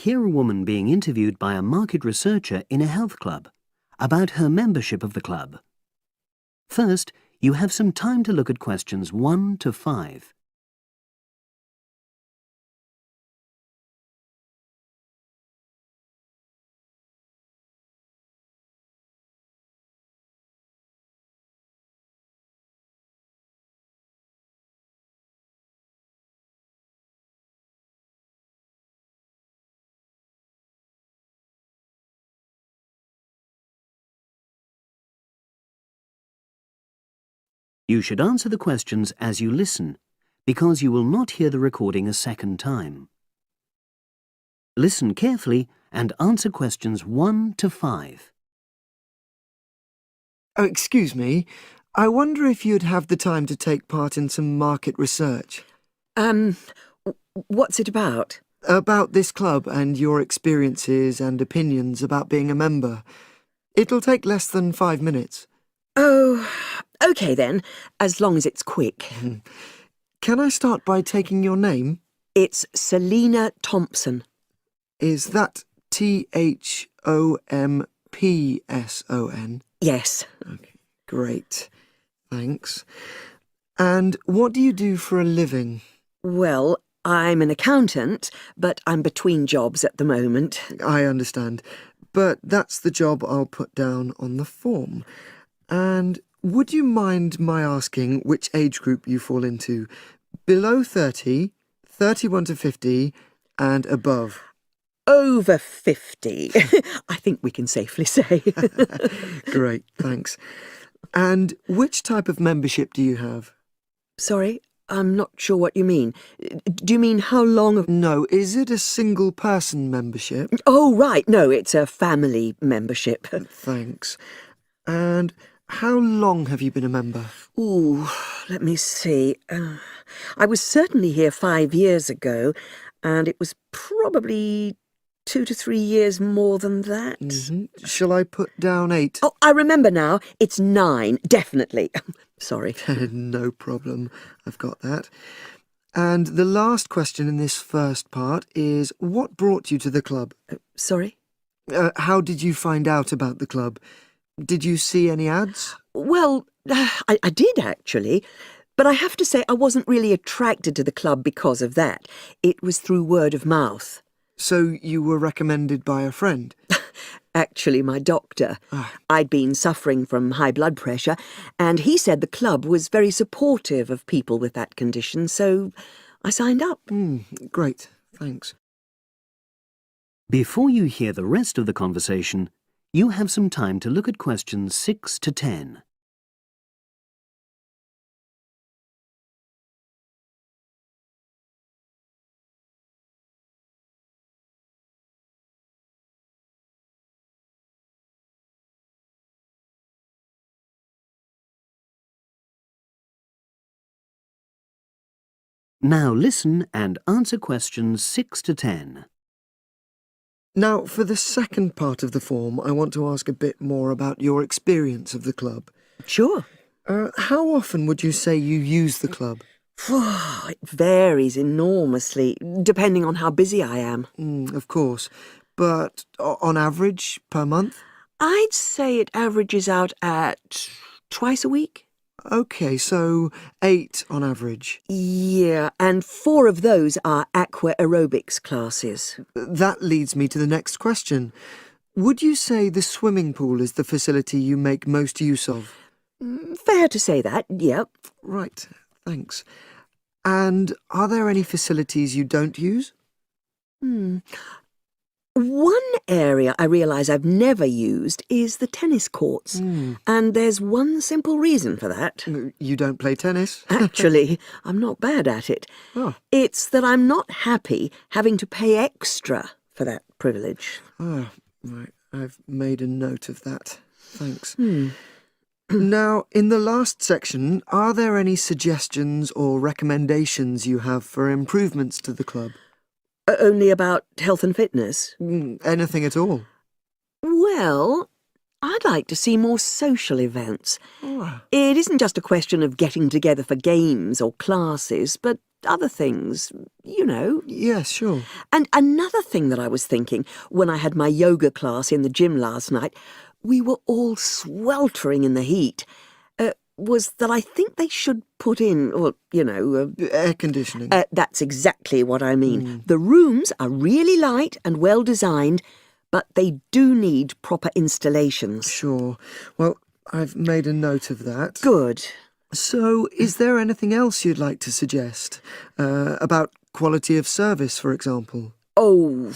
hear a woman being interviewed by a market researcher in a health club about her membership of the club. First, you have some time to look at questions 1 to 5. You should answer the questions as you listen, because you will not hear the recording a second time. Listen carefully and answer questions 1 to 5. Oh, excuse me. I wonder if you'd have the time to take part in some market research. What's it about? About this club and your experiences and opinions about being a member. It'll take less than 5 minutes. Oh, OK then, as long as it's quick. Can I start by taking your name? It's Selina Thompson. Is that Thompson? Yes. Okay, great. Thanks. And what do you do for a living? Well, I'm an accountant, but I'm between jobs at the moment. I understand. But that's the job I'll put down on the form. And would you mind my asking which age group you fall into? Below 30, 31 to 50, and above? Over 50, I think we can safely say. Great, thanks. And which type of membership do you have? Sorry, I'm not sure what you mean. Do you mean how long? No, is it a single-person membership? Oh, right, no, it's a family membership. Thanks. And how long have you been a member? Ooh, let me see. I was certainly here 5 years ago, and it was probably 2 to 3 years more than that. Shall I put down 8? Oh, I remember now. It's 9, definitely. Sorry. No problem. I've got that. And the last question in this first part is, what brought you to the club? Sorry? How did you find out about the club? Did you see any ads? Well, I did actually, but I have to say I wasn't really attracted to the club because of that. It was through word of mouth. So you were recommended by a friend? Actually, my doctor. I'd been suffering from high blood pressure, and he said the club was very supportive of people with that condition, so I signed up. Great, thanks. Before you hear the rest of the conversation, you have some time to look at questions 6 to 10. Now listen and answer questions 6 to 10. Now, for the second part of the form, I want to ask a bit more about your experience of the club. Sure. How often would you say you use the club? It varies enormously, depending on how busy I am. Of course. But on average, per month? I'd say it averages out at twice a week. OK, so 8 on average. Yeah, and 4 of those are aqua aerobics classes. That leads me to the next question. Would you say the swimming pool is the facility you make most use of? Fair to say that, yep. Right, thanks. And are there any facilities you don't use? One area I realise I've never used is the tennis courts. And there's one simple reason for that. You don't play tennis? Actually, I'm not bad at it. Oh. It's that I'm not happy having to pay extra for that privilege. Oh, right. I've made a note of that. Thanks. Now, in the last section, are there any suggestions or recommendations you have for improvements to the club? Only about health and fitness? Anything at all? Well, I'd like to see more social events. It isn't just a question of getting together for games or classes, but other things, you know. Yes, sure. And another thing that I was thinking when I had my yoga class in the gym last night, we were all sweltering in the heat, was that I think they should put in, well, you know... Air conditioning. That's exactly what I mean. The rooms are really light and well designed, but they do need proper installations. Sure. Well, I've made a note of that. Good. So, is there anything else you'd like to suggest? About quality of service, for example? Oh,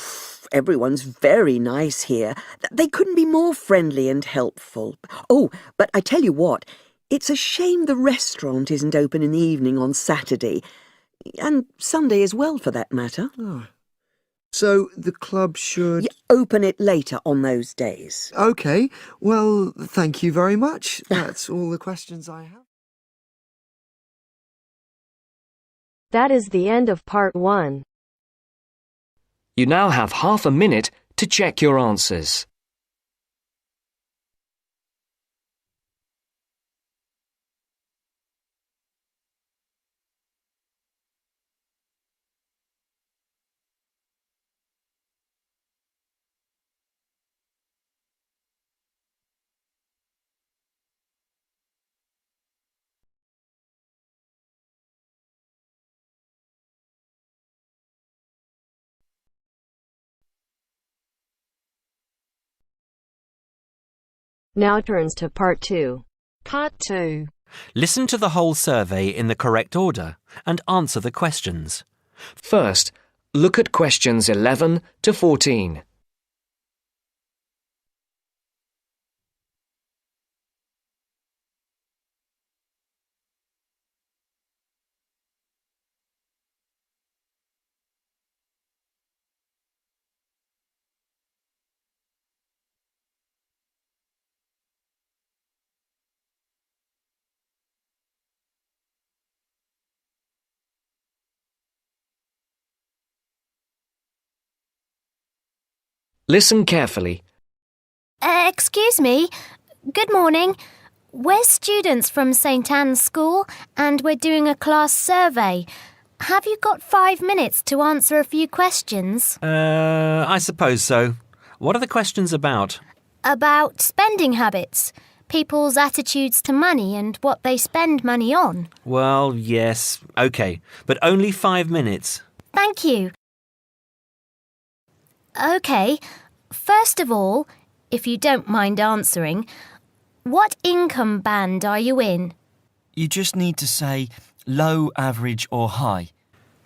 everyone's very nice here. They couldn't be more friendly and helpful. Oh, but I tell you what, it's a shame the restaurant isn't open in the evening on Saturday, and Sunday as well, for that matter. Oh. So, the club should... Open it later on those days. OK. Well, thank you very much. That's all the questions I have. That is the end of part 1. You now have half a minute to check your answers. Now turns to part 2. Part 2. Listen to the whole survey in the correct order and answer the questions. First, look at questions 11 to 14. Listen carefully. Excuse me. Good morning. We're students from St Anne's School and we're doing a class survey. Have you got 5 minutes to answer a few questions? I suppose so. What are the questions about? About spending habits, people's attitudes to money and what they spend money on. Well, yes, OK, but only 5 minutes. Thank you. OK, first of all, if you don't mind answering, what income band are you in? You just need to say low, average or high.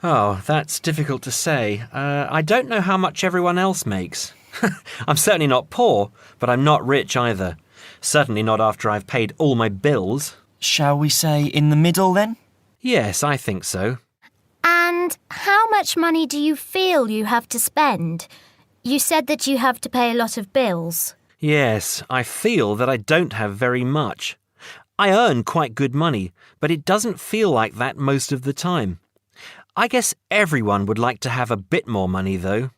Oh, that's difficult to say. I don't know how much everyone else makes. I'm certainly not poor, but I'm not rich either. Certainly not after I've paid all my bills. Shall we say in the middle then? Yes, I think so. And how much money do you feel you have to spend? You said that you have to pay a lot of bills. Yes, I feel that I don't have very much. I earn quite good money, but it doesn't feel like that most of the time. I guess everyone would like to have a bit more money, though.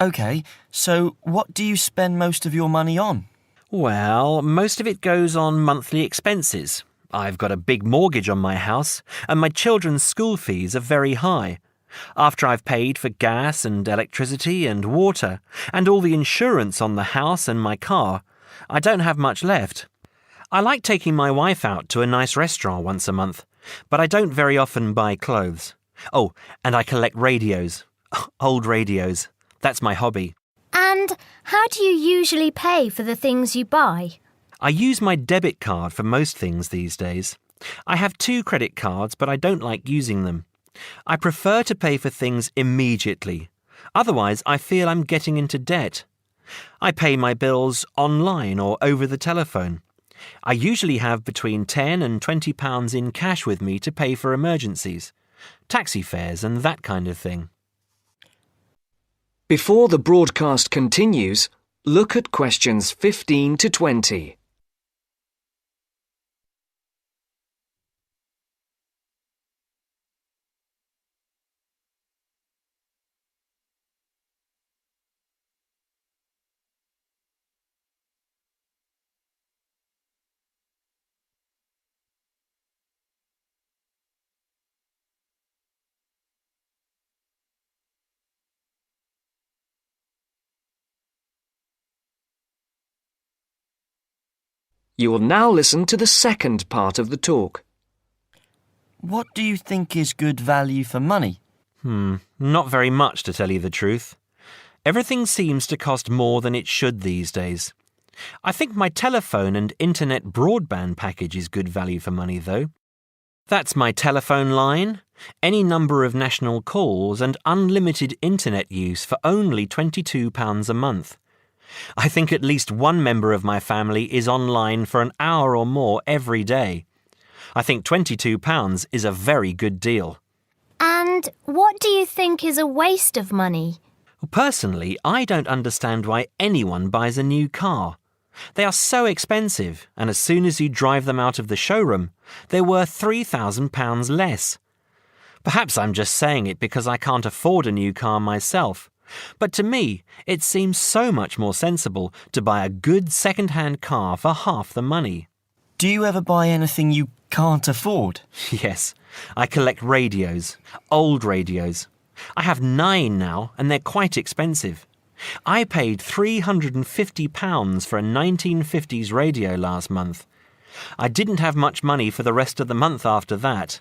OK, so what do you spend most of your money on? Well, most of it goes on monthly expenses. I've got a big mortgage on my house, and my children's school fees are very high. After I've paid for gas and electricity and water, and all the insurance on the house and my car, I don't have much left. I like taking my wife out to a nice restaurant once a month, but I don't very often buy clothes. Oh, and I collect radios. Old radios. That's my hobby. And how do you usually pay for the things you buy? I use my debit card for most things these days. I have 2 credit cards, but I don't like using them. I prefer to pay for things immediately. Otherwise, I feel I'm getting into debt. I pay my bills online or over the telephone. I usually have between £10 and £20 in cash with me to pay for emergencies, taxi fares and that kind of thing. Before the broadcast continues, look at questions 15 to 20. You will now listen to the second part of the talk. What do you think is good value for money? Not very much, to tell you the truth. Everything seems to cost more than it should these days. I think my telephone and internet broadband package is good value for money, though. That's my telephone line, any number of national calls and unlimited internet use for only £22 a month. I think at least one member of my family is online for an hour or more every day. I think £22 is a very good deal. And what do you think is a waste of money? Personally, I don't understand why anyone buys a new car. They are so expensive, and as soon as you drive them out of the showroom, they're worth £3,000 less. Perhaps I'm just saying it because I can't afford a new car myself. But to me, it seems so much more sensible to buy a good second-hand car for half the money. Do you ever buy anything you can't afford? Yes, I collect radios, old radios. I have 9 now, and they're quite expensive. I paid £350 for a 1950s radio last month. I didn't have much money for the rest of the month after that.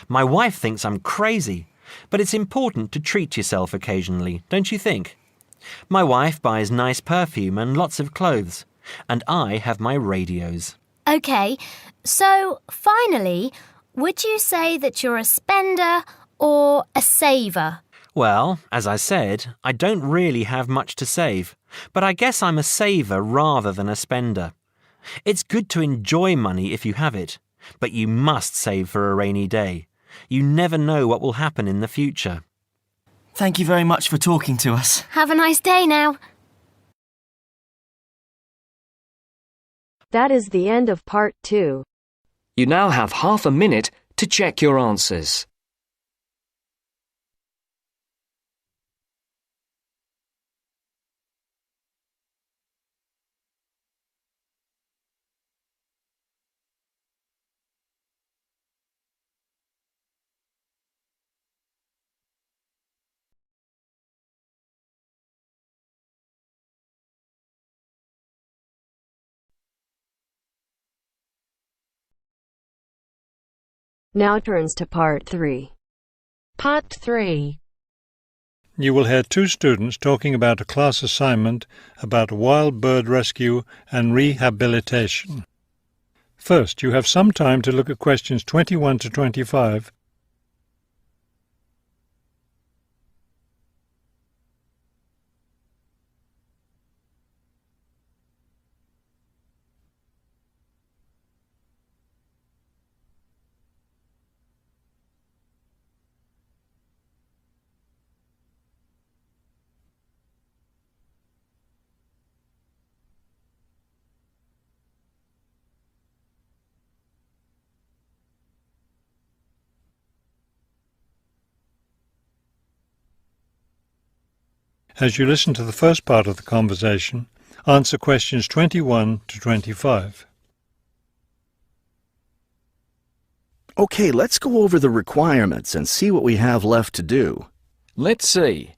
My wife thinks I'm crazy, but it's important to treat yourself occasionally, don't you think? My wife buys nice perfume and lots of clothes, and I have my radios. OK, so finally, would you say that you're a spender or a saver? Well, as I said, I don't really have much to save, but I guess I'm a saver rather than a spender. It's good to enjoy money if you have it, but you must save for a rainy day. You never know what will happen in the future. Thank you very much for talking to us. Have a nice day now. That is the end of part 2. You now have half a minute to check your answers. Now turns to part 3. Part 3. You will hear 2 students talking about a class assignment about wild bird rescue and rehabilitation. First, you have some time to look at questions 21 to 25. As you listen to the first part of the conversation, answer questions 21 to 25. Okay, let's go over the requirements and see what we have left to do. Let's see.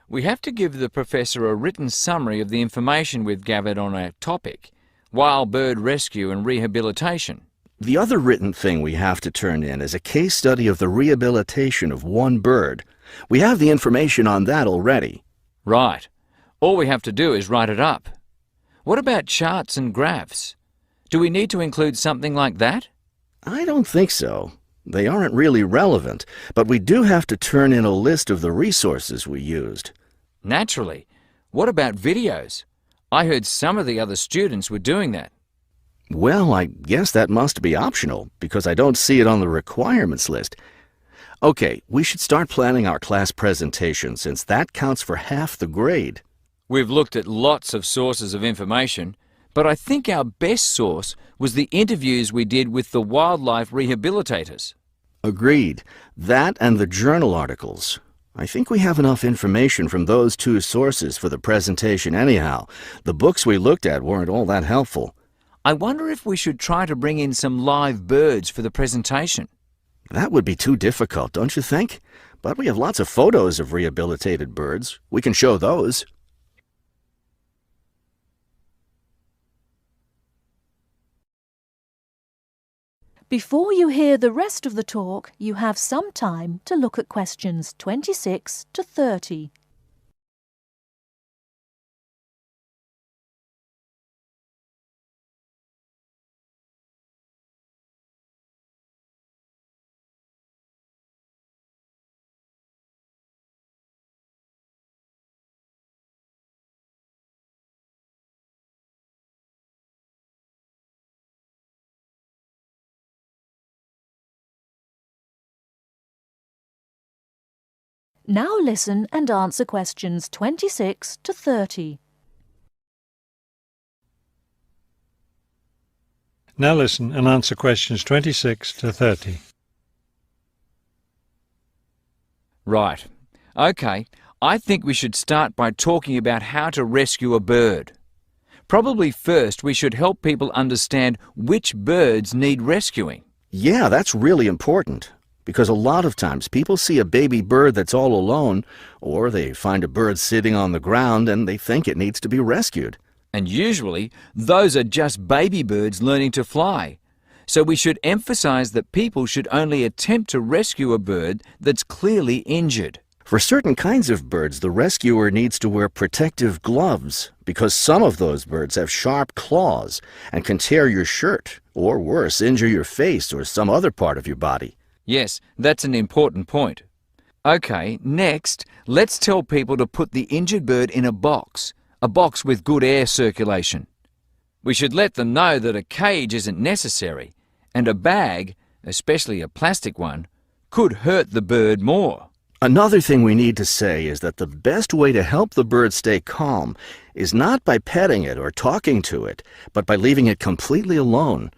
We have to give the professor a written summary of the information we've gathered on our topic, wild bird rescue and rehabilitation. The other written thing we have to turn in is a case study of the rehabilitation of one bird. We have the information on that already. Right. All we have to do is write it up. What about charts and graphs? Do we need to include something like that? I don't think so. They aren't really relevant, but we do have to turn in a list of the resources we used. Naturally. What about videos? I heard some of the other students were doing that. Well, I guess that must be optional, because I don't see it on the requirements list. Okay, we should start planning our class presentation, since that counts for half the grade. We've looked at lots of sources of information, but I think our best source was the interviews we did with the wildlife rehabilitators. Agreed. That and the journal articles. I think we have enough information from those 2 sources for the presentation anyhow. The books we looked at weren't all that helpful. I wonder if we should try to bring in some live birds for the presentation. That would be too difficult, don't you think? But we have lots of photos of rehabilitated birds. We can show those. Before you hear the rest of the talk, you have some time to look at questions 26 to 30. Now listen and answer questions 26 to 30. Now listen and answer questions 26 to 30. Right. OK, I think we should start by talking about how to rescue a bird. Probably first we should help people understand which birds need rescuing. Yeah, that's really important. Because a lot of times people see a baby bird that's all alone, or they find a bird sitting on the ground and they think it needs to be rescued. And usually, those are just baby birds learning to fly. So we should emphasize that people should only attempt to rescue a bird that's clearly injured. For certain kinds of birds, the rescuer needs to wear protective gloves because some of those birds have sharp claws and can tear your shirt, or worse, injure your face or some other part of your body. Yes, that's an important point. OK, next, let's tell people to put the injured bird in a box with good air circulation. We should let them know that a cage isn't necessary, and a bag, especially a plastic one, could hurt the bird more. Another thing we need to say is that the best way to help the bird stay calm is not by petting it or talking to it, but by leaving it completely alone.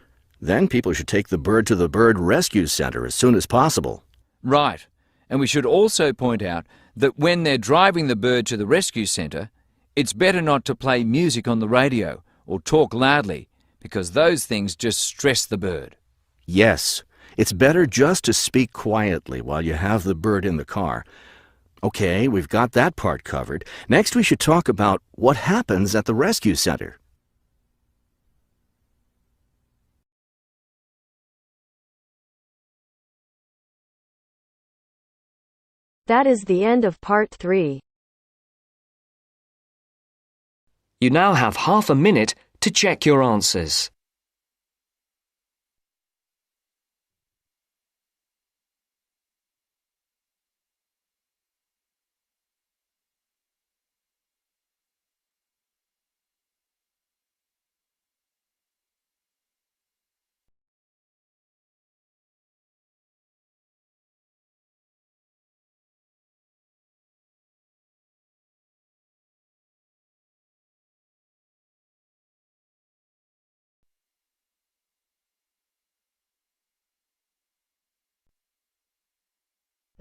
Then people should take the bird to the bird rescue center as soon as possible. Right. And we should also point out that when they're driving the bird to the rescue center, it's better not to play music on the radio or talk loudly, because those things just stress the bird. Yes, it's better just to speak quietly while you have the bird in the car. Okay, we've got that part covered. Next we should talk about what happens at the rescue center. That is the end of part 3. You now have half a minute to check your answers.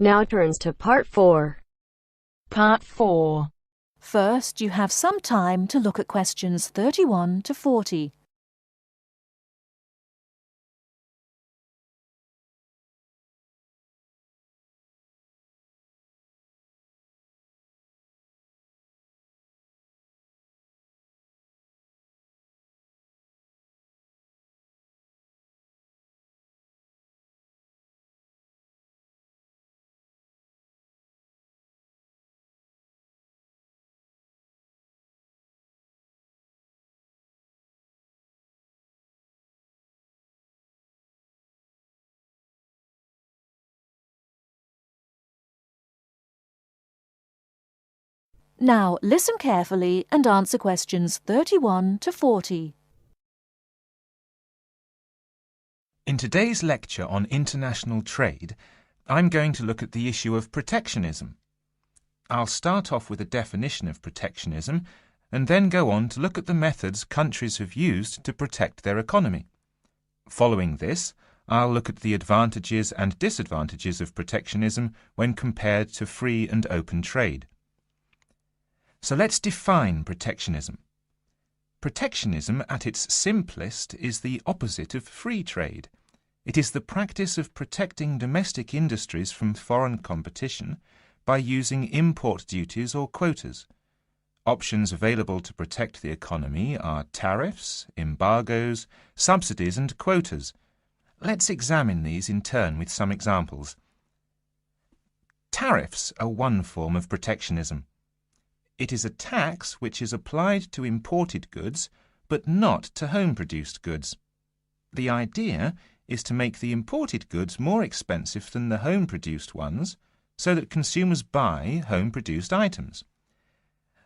Now turns to part 4. Part 4. First, you have some time to look at questions 31 to 40. Now listen carefully and answer questions 31 to 40. In today's lecture on international trade, I'm going to look at the issue of protectionism. I'll start off with a definition of protectionism and then go on to look at the methods countries have used to protect their economy. Following this, I'll look at the advantages and disadvantages of protectionism when compared to free and open trade. So let's define protectionism. Protectionism, at its simplest, is the opposite of free trade. It is the practice of protecting domestic industries from foreign competition by using import duties or quotas. Options available to protect the economy are tariffs, embargoes, subsidies and quotas. Let's examine these in turn with some examples. Tariffs are one form of protectionism. It is a tax which is applied to imported goods, but not to home-produced goods. The idea is to make the imported goods more expensive than the home-produced ones, so that consumers buy home-produced items.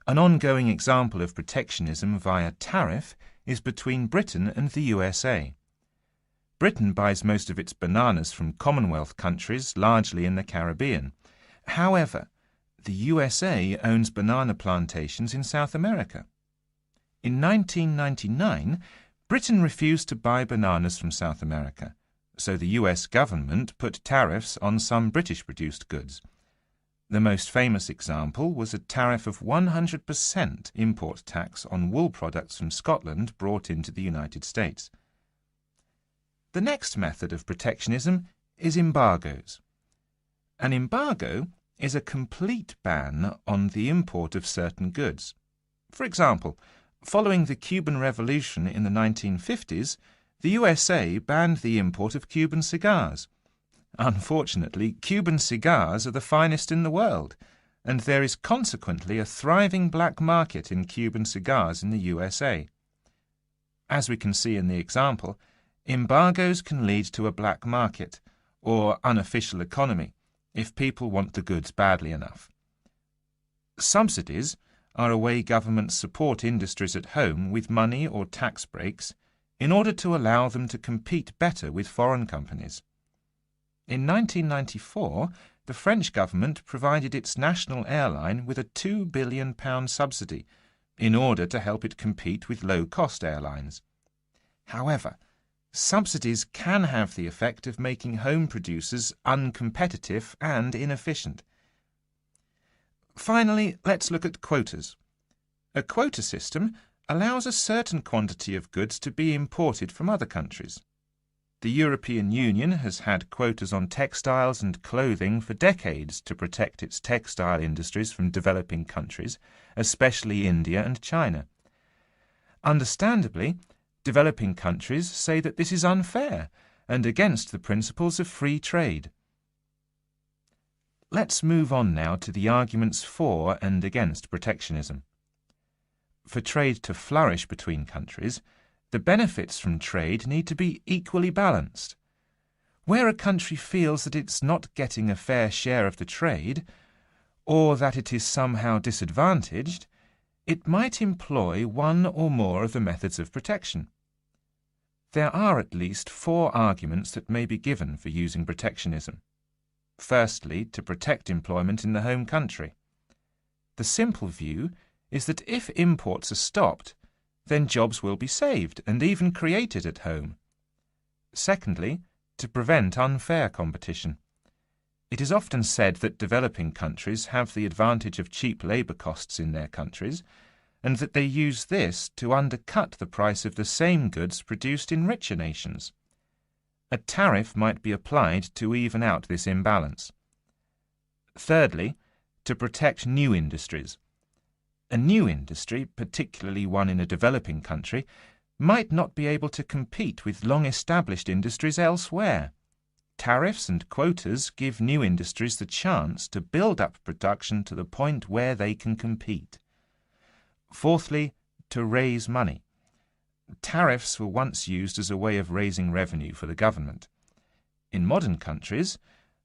An ongoing example of protectionism via tariff is between Britain and the USA. Britain buys most of its bananas from Commonwealth countries, largely in the Caribbean. However, the USA owns banana plantations in South America. In 1999, Britain refused to buy bananas from South America, so the US government put tariffs on some British-produced goods. The most famous example was a tariff of 100% import tax on wool products from Scotland brought into the United States. The next method of protectionism is embargoes. An embargo is a complete ban on the import of certain goods. For example, following the Cuban Revolution in the 1950s, the USA banned the import of Cuban cigars. Unfortunately, Cuban cigars are the finest in the world, and there is consequently a thriving black market in Cuban cigars in the USA. As we can see in the example, embargoes can lead to a black market, or unofficial economy, if people want the goods badly enough. Subsidies are a way governments support industries at home with money or tax breaks in order to allow them to compete better with foreign companies. In 1994, the French government provided its national airline with a £2 billion subsidy in order to help it compete with low-cost airlines. However, subsidies can have the effect of making home producers uncompetitive and inefficient. Finally, let's look at quotas. A quota system allows a certain quantity of goods to be imported from other countries. The European Union has had quotas on textiles and clothing for decades to protect its textile industries from developing countries, especially India and China. Understandably, developing countries say that this is unfair and against the principles of free trade. Let's move on now to the arguments for and against protectionism. For trade to flourish between countries, the benefits from trade need to be equally balanced. Where a country feels that it's not getting a fair share of the trade, or that it is somehow disadvantaged, it might employ one or more of the methods of protection. There are at least 4 arguments that may be given for using protectionism. Firstly, to protect employment in the home country. The simple view is that if imports are stopped, then jobs will be saved and even created at home. Secondly, to prevent unfair competition. It is often said that developing countries have the advantage of cheap labour costs in their countries, and that they use this to undercut the price of the same goods produced in richer nations. A tariff might be applied to even out this imbalance. Thirdly, to protect new industries. A new industry, particularly one in a developing country, might not be able to compete with long-established industries elsewhere. Tariffs and quotas give new industries the chance to build up production to the point where they can compete. Fourthly, to raise money. Tariffs were once used as a way of raising revenue for the government. In modern countries,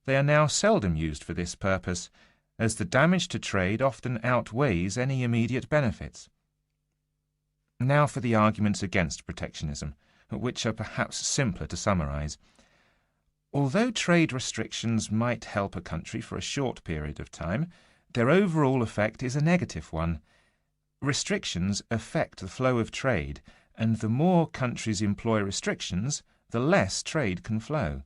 they are now seldom used for this purpose, as the damage to trade often outweighs any immediate benefits. Now for the arguments against protectionism, which are perhaps simpler to summarize. Although trade restrictions might help a country for a short period of time, their overall effect is a negative one. Restrictions affect the flow of trade, and the more countries employ restrictions, the less trade can flow.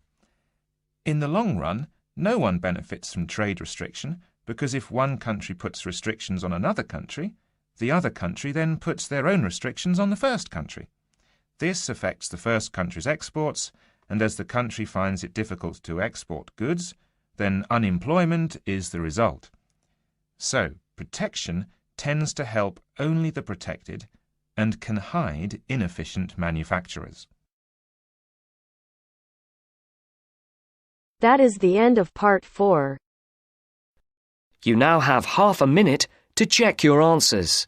In the long run, no one benefits from trade restriction, because if one country puts restrictions on another country, the other country then puts their own restrictions on the first country. This affects the first country's exports, and as the country finds it difficult to export goods, then unemployment is the result. So, protection tends to help only the protected and can hide inefficient manufacturers. That is the end of part 4. You now have half a minute to check your answers.